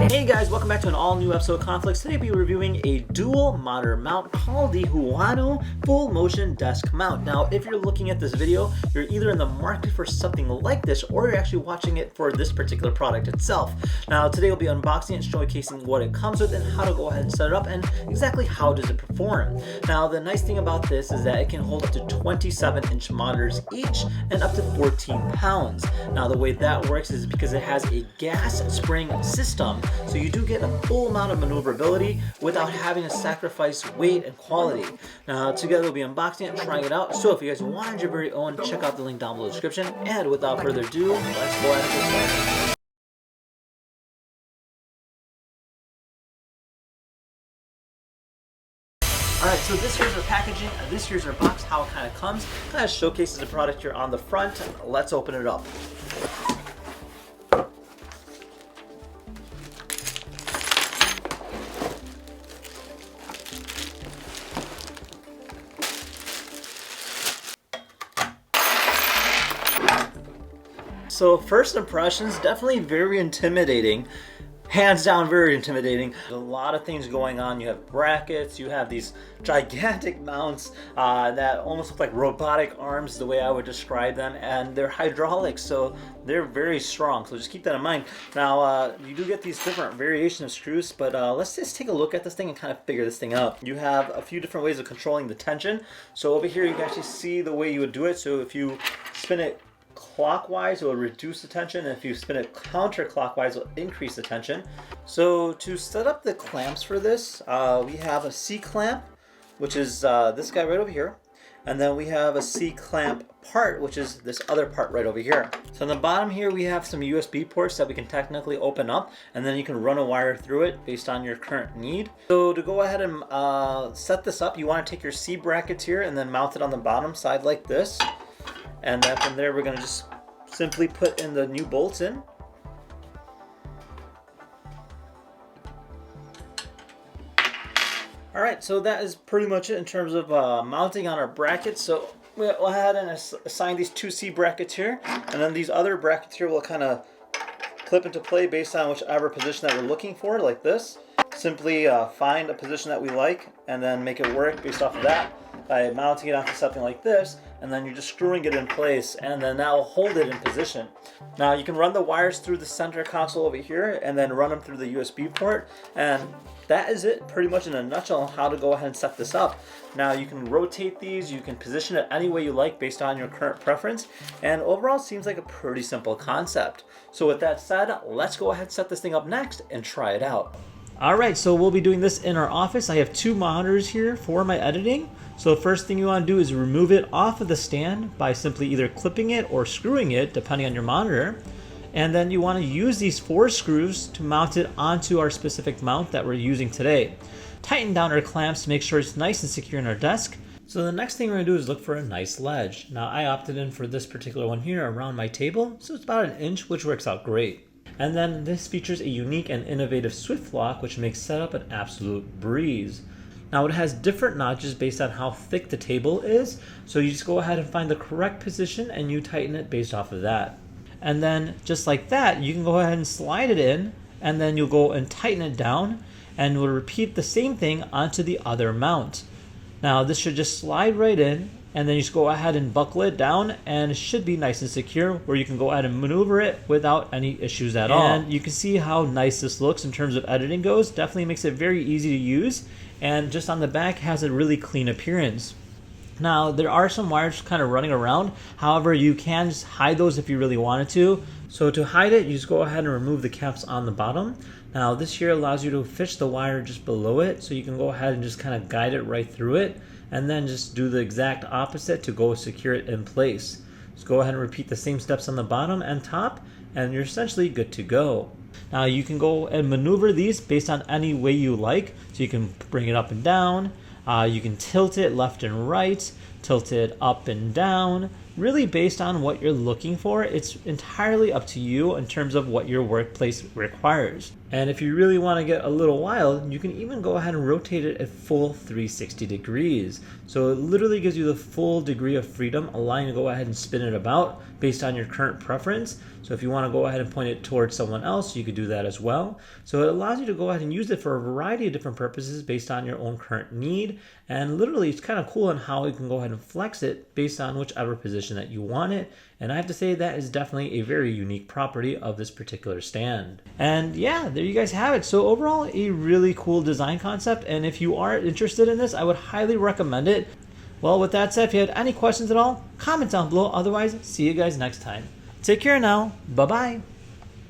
Hey guys, welcome back to an all-new episode of Conflicts. Today we'll be reviewing a dual monitor mount called the HUANUO full motion desk mount. Now, if you're looking at this video, you're either in the market for something like this or you're actually watching it for this particular product itself. Now, today we'll be unboxing it, showcasing what it comes with and how to go ahead and set it up and exactly how does it perform. Now, the nice thing about this is that it can hold up to 27-inch monitors each and up to 14 pounds. Now, the way that works is because it has a gas spring system, so you do get a full amount of maneuverability without having to sacrifice weight and quality. Now, together we'll be unboxing it and trying it out. So if you guys wanted your very own, check out the link down below in the description. And without further ado, let's go ahead and get started. Alright, so this here's our packaging, this here's our box, how it kind of comes. Kind of showcases the product here on the front. Let's open it up. So first impressions, definitely very intimidating. Hands down, very intimidating. There's a lot of things going on. You have brackets, you have these gigantic mounts that almost look like robotic arms, the way I would describe them, and they're hydraulic, so they're very strong. So just keep that in mind. Now, you do get these different variations of screws, but let's just take a look at this thing and kind of figure this thing out. You have a few different ways of controlling the tension. So over here, you can actually see the way you would do it. So if you spin it clockwise, it will reduce the tension, and if you spin it counterclockwise, it will increase the tension. So to set up the clamps for this, we have a C clamp, which is this guy right over here, and then we have a C clamp part, which is this other part right over here. So on the bottom here, we have some USB ports that we can technically open up, and then you can run a wire through it based on your current need. So to go ahead and set this up, you want to take your C brackets here and then mount it on the bottom side like this. And then from there, we're going to just simply put in the new bolts in. All right, so that is pretty much it in terms of mounting on our brackets. So we'll go ahead and assign these two C brackets here, and then these other brackets here will kind of clip into play based on whichever position that we're looking for, like this. Simply find a position that we like and then make it work based off of that by mounting it onto something like this, and then you're just screwing it in place, and then that will hold it in position. Now you can run the wires through the center console over here and then run them through the USB port, and that is it pretty much in a nutshell on how to go ahead and set this up. Now you can rotate these, you can position it any way you like based on your current preference, and overall it seems like a pretty simple concept. So with that said, let's go ahead and set this thing up next and try it out. Alright, so we'll be doing this in our office. I have two monitors here for my editing. So the first thing you want to do is remove it off of the stand by simply either clipping it or screwing it, depending on your monitor. And then you want to use these 4 screws to mount it onto our specific mount that we're using today. Tighten down our clamps to make sure it's nice and secure in our desk. So the next thing we're going to do is look for a nice ledge. Now I opted in for this particular one here around my table, so it's about 1 inch, which works out great. And then this features a unique and innovative Swift lock, which makes setup an absolute breeze. Now it has different notches based on how thick the table is, so you just go ahead and find the correct position and you tighten it based off of that. And then just like that, you can go ahead and slide it in, and then you'll go and tighten it down, and we'll repeat the same thing onto the other mount. Now this should just slide right in, and then you just go ahead and buckle it down, and it should be nice and secure where you can go ahead and maneuver it without any issues at all. And you can see how nice this looks in terms of editing goes. Definitely makes it very easy to use, and just on the back has a really clean appearance. Now there are some wires kind of running around, however you can just hide those if you really wanted to. So to hide it, you just go ahead and remove the caps on the bottom. Now this here allows you to fish the wire just below it, so you can go ahead and just kind of guide it right through it. and then just do the exact opposite to go secure it in place. Just go ahead and repeat the same steps on the bottom and top, and you're essentially good to go. Now you can go and maneuver these based on any way you like. So you can bring it up and down, you can tilt it left and right, tilt it up and down, really based on what you're looking for. It's entirely up to you in terms of what your workplace requires. And if you really want to get a little wild, you can even go ahead and rotate it at full 360 degrees. So it literally gives you the full degree of freedom, allowing you to go ahead and spin it about based on your current preference. So if you want to go ahead and point it towards someone else, you could do that as well. So it allows you to go ahead and use it for a variety of different purposes based on your own current need. And literally it's kind of cool on how you can go ahead and flex it based on whichever position that you want it. And I have to say that is definitely a very unique property of this particular stand. And yeah, there you guys have it. So overall, a really cool design concept. And if you are interested in this, I would highly recommend it. Well, with that said, if you had any questions at all, comment down below. Otherwise, see you guys next time. Take care now. Bye-bye.